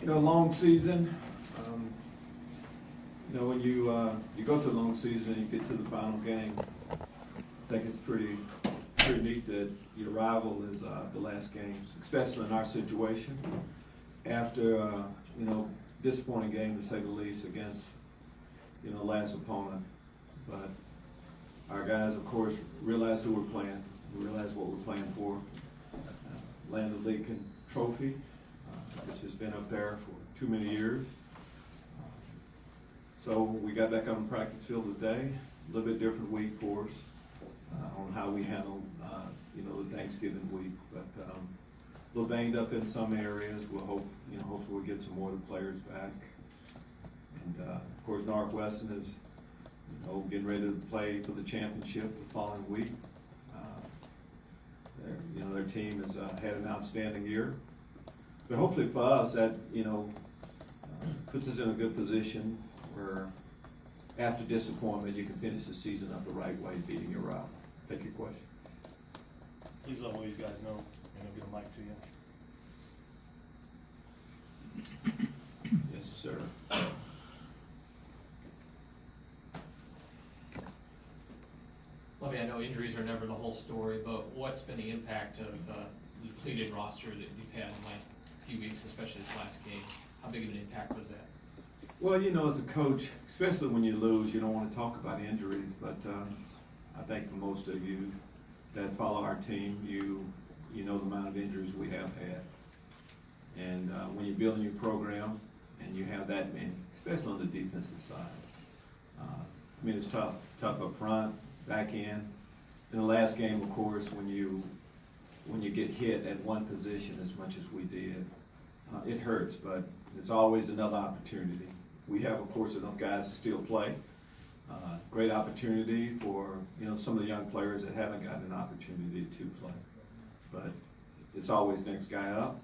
Long season. When you go to a long season and you get to the final game, I think it's pretty neat that your rival is the last games, especially in our situation. After disappointing game to say the least against last opponent, but our guys, of course, realize who we're playing. We realize what we're playing for. Land the league trophy, which has been up there for too many years. So we got back on the practice field today. A little bit different week for us on how we handle, the Thanksgiving week. But a little banged up in some areas. We'll hopefully we'll get some more of the players back. And of course, Northwestern is, getting ready to play for the championship the following week. Their team has had an outstanding year. But hopefully for us, that puts us in a good position where after disappointment, you can finish the season up the right way, beating your rival. Take your question. Please let all these guys know, and I'll get a mic to you. Yes, sir. Lovie, I know injuries are never the whole story, but what's been the impact of the depleted roster that you've had in the last few weeks, especially this last game? How big of an impact was that? Well, as a coach, especially when you lose, you don't want to talk about injuries, but I think for most of you that follow our team, you know the amount of injuries we have had. And when you're building your program and you have that many, especially on the defensive side, it's tough up front, back end. In the last game, of course, when you get hit at one position as much as we did, it hurts, but it's always another opportunity. We have, of course, enough guys to still play. Great opportunity for some of the young players that haven't gotten an opportunity to play. But it's always next guy up.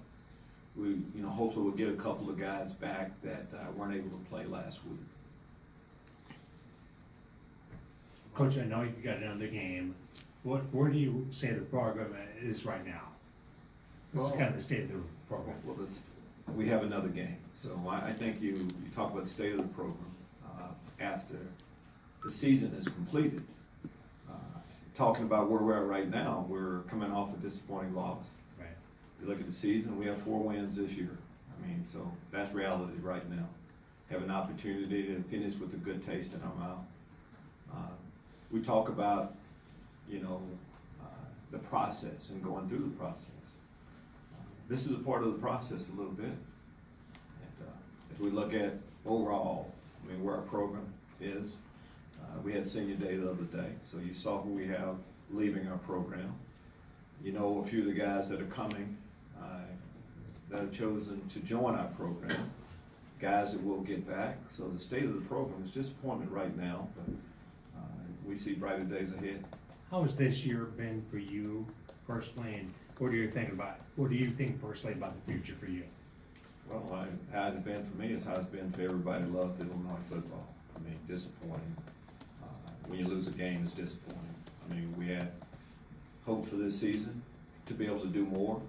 We hopefully we'll get a couple of guys back that weren't able to play last week. Coach, I know you got another game. Where do you say the program is right now? What's kind of the state of the program? Well, we have another game. So I think you talk about the state of the program after the season is completed. Talking about where we're at right now, we're coming off a disappointing loss. Right. You look at the season, we have 4 wins this year. So that's reality right now. Have an opportunity to finish with a good taste in our mouth. We talk about, the process and going through the process. This is a part of the process a little bit. And, as we look at overall, where our program is, we had senior day the other day, so you saw who we have leaving our program. A few of the guys that are coming, that have chosen to join our program, guys that will get back. So the state of the program is disappointment right now, but we see brighter days ahead. How has this year been for you personally, and what do you think personally about the future for you? Well, how it's been for me is how it's been for everybody who loved Illinois football. Disappointing. When you lose a game, it's disappointing. We had hope for this season to be able to do more.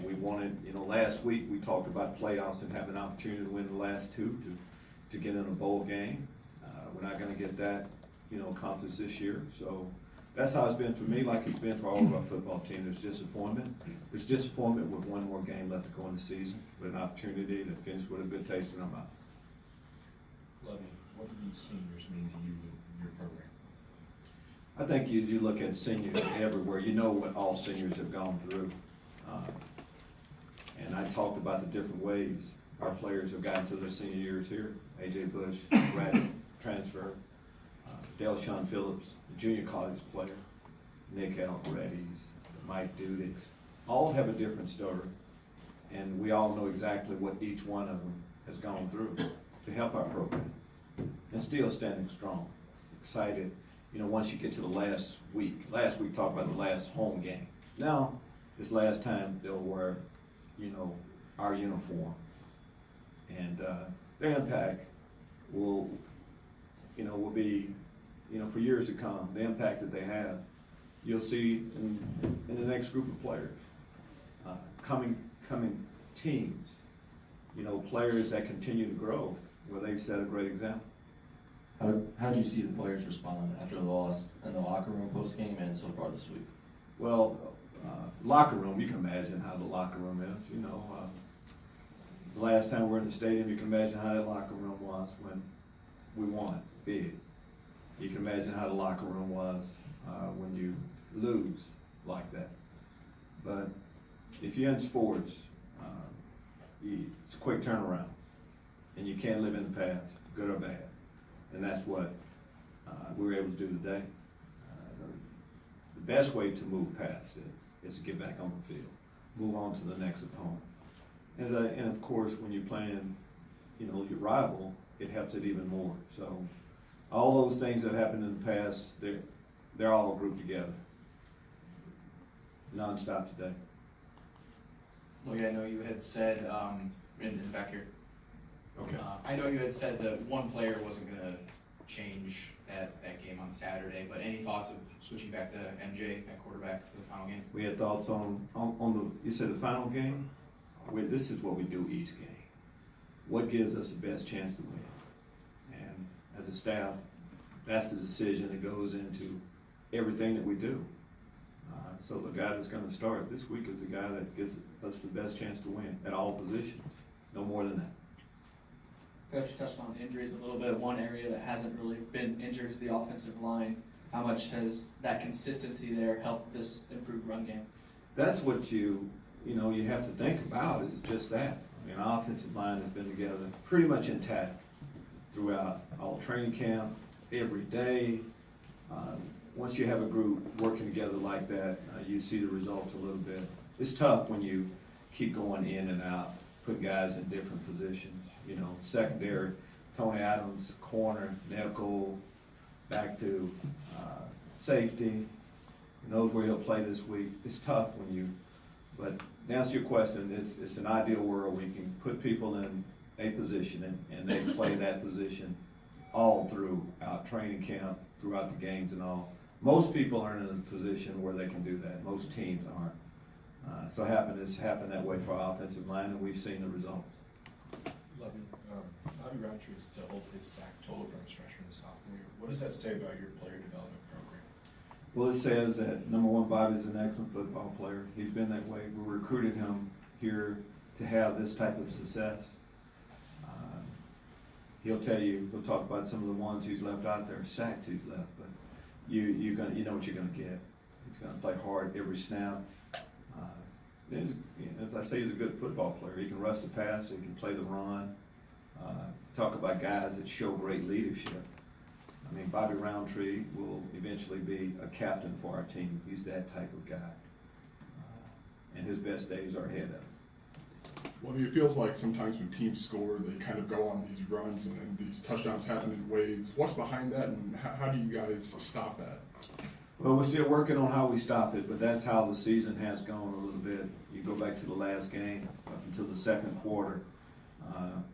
We wanted, last week we talked about playoffs and having an opportunity to win the last 2 to get in a bowl game. We're not going to get that, accomplished this year. So that's how it's been for me, like it's been for all of our football team. There's disappointment. There's disappointment with one more game left to go in the season, with an opportunity to finish with a good taste in our mouth. Lovie, what do these seniors mean to you in your program? I think as you look at seniors everywhere, you know what all seniors have gone through. And I talked about the different ways our players have gotten to their senior years here. A.J. Bush, Raddick, transfer, Delshawn Phillips, the junior college player, Nick Alvaredes, Mike Dudix, all have a different story. And we all know exactly what each one of them has gone through to help our program. And still standing strong, excited, once you get to the last week. Last week talked about the last home game. Now, this last time they'll wear, our uniform. And their impact will be, for years to come, the impact that they have, you'll see in the next group of players coming teams, you know, players that continue to grow, where they've set a great example. How did you see the players respond after the loss in the locker room post-game and so far this week? Well, locker room, you can imagine how the locker room is, you know. The last time we were in the stadium, you can imagine how that locker room was when we won big. You can imagine how the locker room was when you lose like that. But if you're in sports, it's a quick turnaround, and you can't live in the past, good or bad. And that's what we were able to do today. The best way to move past it is to get back on the field, move on to the next opponent. And of course, when you're playing, you know, your rival, it helps it even more. So all those things that happened in the past, they're all grouped together, nonstop today. Lovie, I know you had said, in the back here. Okay. I know you had said that one player wasn't gonna change that game on Saturday, but any thoughts of switching back to MJ at quarterback for the final game? We had thoughts on the, you said the final game? This is what we do each game. What gives us the best chance to win? And as a staff, that's the decision that goes into everything that we do. So the guy that's gonna start this week is the guy that gives us the best chance to win at all positions, no more than that. Coach, you touched on injuries a little bit. One area that hasn't really been injured is the offensive line. How much has that consistency there helped this improved run game? That's what you have to think about is just that. I mean, our offensive line has been together pretty much intact throughout all training camp, every day. Once you have a group working together like that, you see the results a little bit. It's tough when you keep going in and out, put guys in different positions. You know, secondary, Tony Adams, corner, nickel, back to safety. He knows where he'll play this week. It's tough but to answer your question, it's an ideal world where you can put people in a position and they play that position all throughout training camp, throughout the games and all. Most people aren't in a position where they can do that. Most teams aren't. So it's happened that way for our offensive line, and we've seen the results. Lovie, Bobby Roundtree has doubled his sack total from his freshman to sophomore year. What does that say about your player development program? Well, it says that, number one, Bobby's an excellent football player. He's been that way. We're recruiting him here to have this type of success. He'll tell you, he'll talk about some of the ones he's left out there, sacks he's left, but you know what you're gonna get. He's gonna play hard every snap. As I say, he's a good football player. He can rush the pass, he can play the run. Talk about guys that show great leadership. I mean, Bobby Roundtree will eventually be a captain for our team. He's that type of guy. And his best days are ahead of him. Well, it feels like sometimes when teams score, they kind of go on these runs and these touchdowns happen in waves. What's behind that, and how do you guys stop that? Well, we're still working on how we stop it, but that's how the season has gone a little bit. You go back to the last game, up until the second quarter.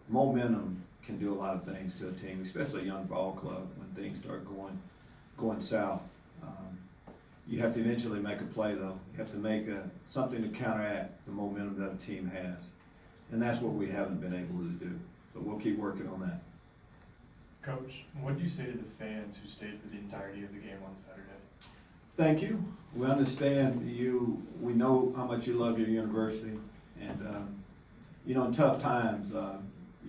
Momentum can do a lot of things to a team, especially a young ball club, when things start going south. You have to eventually make a play, though. You have to make something to counteract the momentum that a team has. And that's what we haven't been able to do. So we'll keep working on that. Coach, what do you say to the fans who stayed for the entirety of the game on Saturday? Thank you. We understand you. We know how much you love your university. And, in tough times,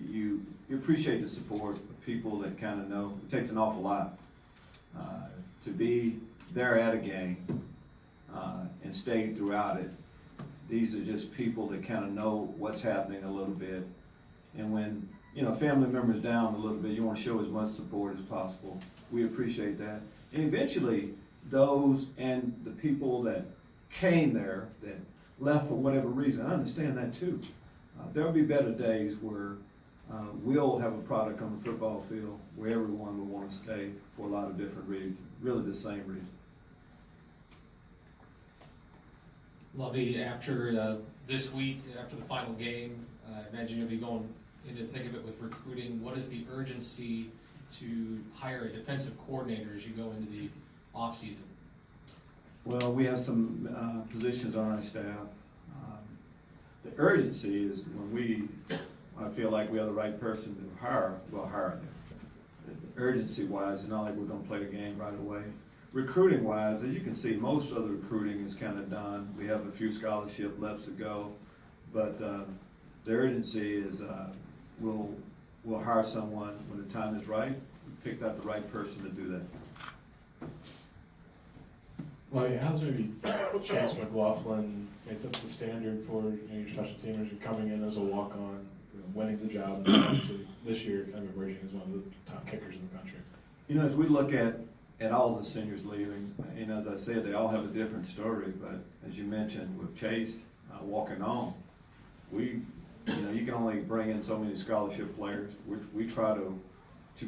you appreciate the support of people that kind of know. It takes an awful lot to be there at a game and stay throughout it. These are just people that kind of know what's happening a little bit. And when, family members down a little bit, you want to show as much support as possible. We appreciate that. And eventually, those and the people that came there, that left for whatever reason, I understand that too. There'll be better days where we'll have a product on the football field where everyone will want to stay for a lot of different reasons, really the same reason. Lovie, after this week, after the final game, I imagine you'll be going into the thick of it with recruiting. What is the urgency to hire a defensive coordinator as you go into the off-season? Well, we have some positions on our staff. The urgency is when I feel like we have the right person to hire, we'll hire them. Urgency wise, it's not like we're gonna play the game right away. Recruiting wise, as you can see, most of the recruiting is kind of done. We have a few scholarship left to go. But the urgency is we'll hire someone when the time is right. We picked out the right person to do that. Well, yeah, how's maybe Chase McLaughlin, is that the standard for your special teamers? You're coming in as a walk-on, winning the job, and obviously this year kind of emerging as one of the top kickers in the country. You know, as we look at all the seniors leaving, and as I said, they all have a different story, but as you mentioned with Chase walking on, you can only bring in so many scholarship players. We try to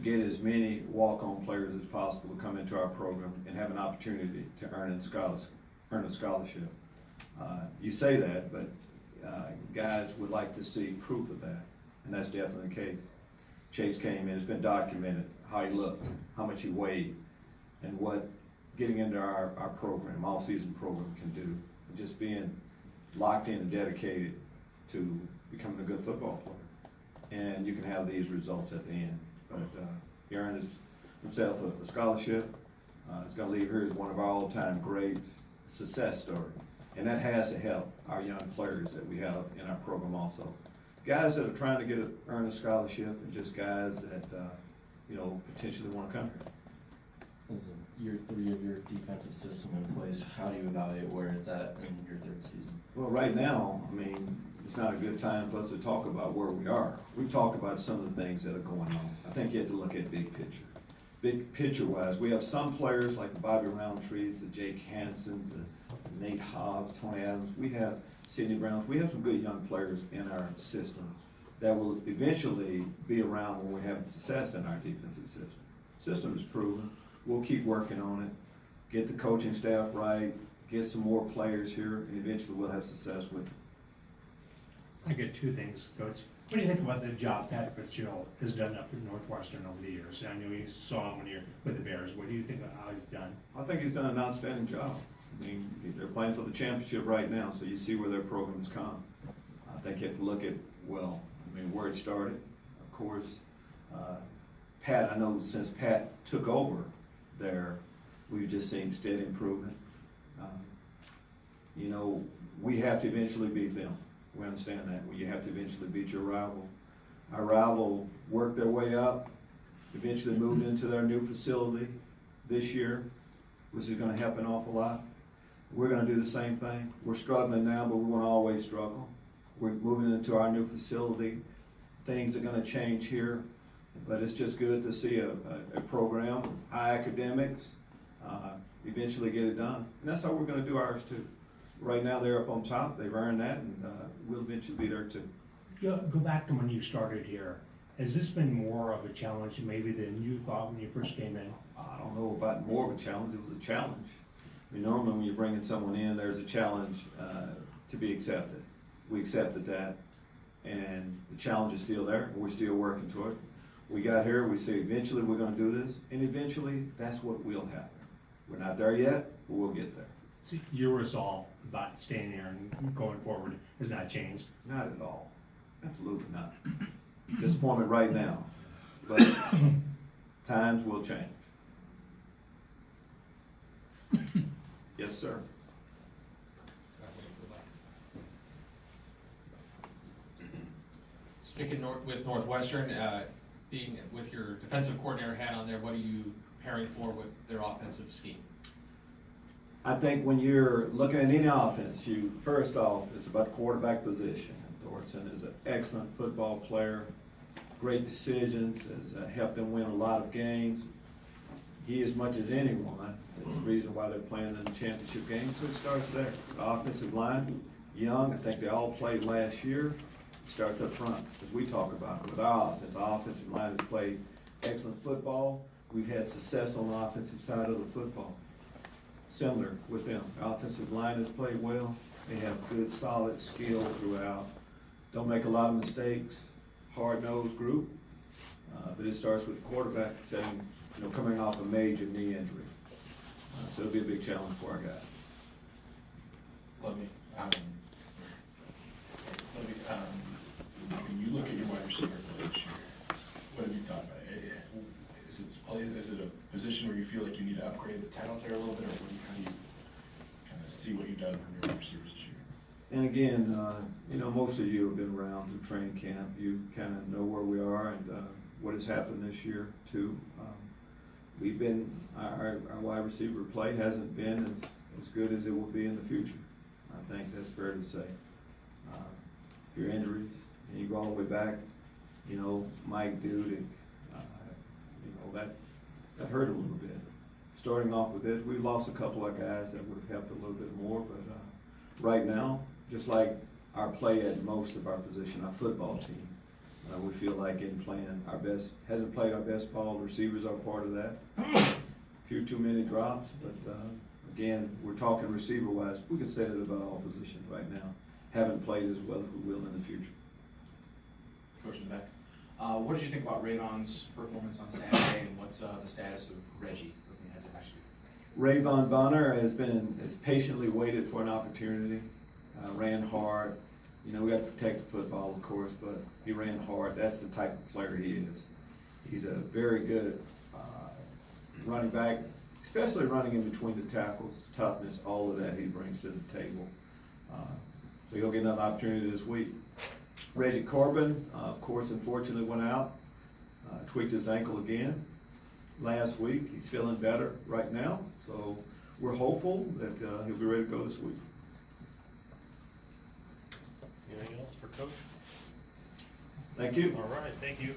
get as many walk-on players as possible to come into our program and have an opportunity to earn a scholarship. You say that, but guys would like to see proof of that, and that's definitely the case. Chase came in, it's been documented how he looked, how much he weighed, and what getting into our program, all-season program can do. And just being locked in and dedicated to becoming a good football player. And you can have these results at the end. But he earned himself a scholarship. He's going to leave here as one of our all-time great success stories. And that has to help our young players that we have in our program also. Guys that are trying to earn a scholarship, and just guys that potentially want to come here. This is year 3 of your defensive system in place. How do you evaluate where it's at in your 3rd season? Well, right now, I mean, it's not a good time for us to talk about where we are. We talk about some of the things that are going on. I think you have to look at big picture. Big picture-wise, we have some players like the Bobby Roundtrees, the Jake Hansen, the Nate Hobbs, Tony Adams. We have Sidney Browns. We have some good young players in our system that will eventually be around when we have success in our defensive system. System is proven. We'll keep working on it, get the coaching staff right, get some more players here, and eventually we'll have success with it. I get 2 things, Coach. What do you think about the job Pat Fitzgerald has done up in Northwestern over the years? I know you saw him when you're with the Bears. What do you think of how he's done? I think he's done an outstanding job. I mean, they're playing for the championship right now, so you see where their program's come. I think you have to look at, where it started, of course. Pat, I know since Pat took over there, we've just seen steady improvement. We have to eventually beat them. We understand that. You have to eventually beat your rival. Our rival worked their way up, eventually moved into their new facility this year, which is going to help an awful lot. We're going to do the same thing. We're struggling now, but we won't always struggle. We're moving into our new facility. Things are going to change here, but it's just good to see a program, high academics, eventually get it done. And that's how we're going to do ours too. Right now they're up on top. They've earned that, and we'll eventually be there too. Go back to when you started here. Has this been more of a challenge maybe than you thought when you first came in? I don't know about more of a challenge. It was a challenge. Normally when you're bringing someone in, there's a challenge to be accepted. We accepted that, and the challenge is still there. We're still working toward it. We got here, we say eventually we're going to do this, and eventually that's what will happen. We're not there yet, but we'll get there. So your resolve about staying here and going forward has not changed? Not at all. Absolutely not. Disappointment right now, but times will change. Yes, sir. Sticking with Northwestern, being with your defensive coordinator hat on there, what are you preparing for with their offensive scheme? I think when you're looking at any offense, first off, it's about the quarterback position. Thorson is an excellent football player, great decisions, has helped them win a lot of games. He, as much as anyone, is the reason why they're playing in the championship game, so it starts there. The offensive line, young, I think they all played last year. Starts up front, as we talk about with our offense. Our offensive line has played excellent football. We've had success on the offensive side of the football. Similar with them. The offensive line has played well. They have good, solid skill throughout. Don't make a lot of mistakes. Hard-nosed group. But it starts with the quarterback coming off a major knee injury. So it'll be a big challenge for our guys. Lovie, upgrade the talent there a little bit, or how do you kind of see what you've done from your receivers this year? And again, you know, most of you have been around through training camp. You kind of know where we are and what has happened this year too. We've been, our wide receiver play hasn't been as good as it will be in the future. I think that's fair to say. Your injuries, and you go all the way back, you know, Mike Dude, you know, that hurt a little bit. Starting off with this, we lost a couple of guys that would have helped a little bit more, but right now, just like our play at most of our position, our football team, we feel like in playing our best, hasn't played our best ball, the receivers are part of that. Few too many drops, but again, we're talking receiver wise, we can say that about all positions right now. Haven't played as well as we will in the future. Coach in the back. What did you think about Rayvon's performance on Saturday, and what's the status of Reggie looking ahead to next year? Rayvon Bonner has patiently waited for an opportunity, ran hard. You know, we got to protect the football, of course, but he ran hard. That's the type of player he is. He's a very good running back, especially running in between the tackles, toughness, all of that he brings to the table. So he'll get another opportunity this week. Reggie Corbin, of course, unfortunately went out, tweaked his ankle again last week. He's feeling better right now, so we're hopeful that he'll be ready to go this week. Anything else for Coach? Thank you. All right, thank you.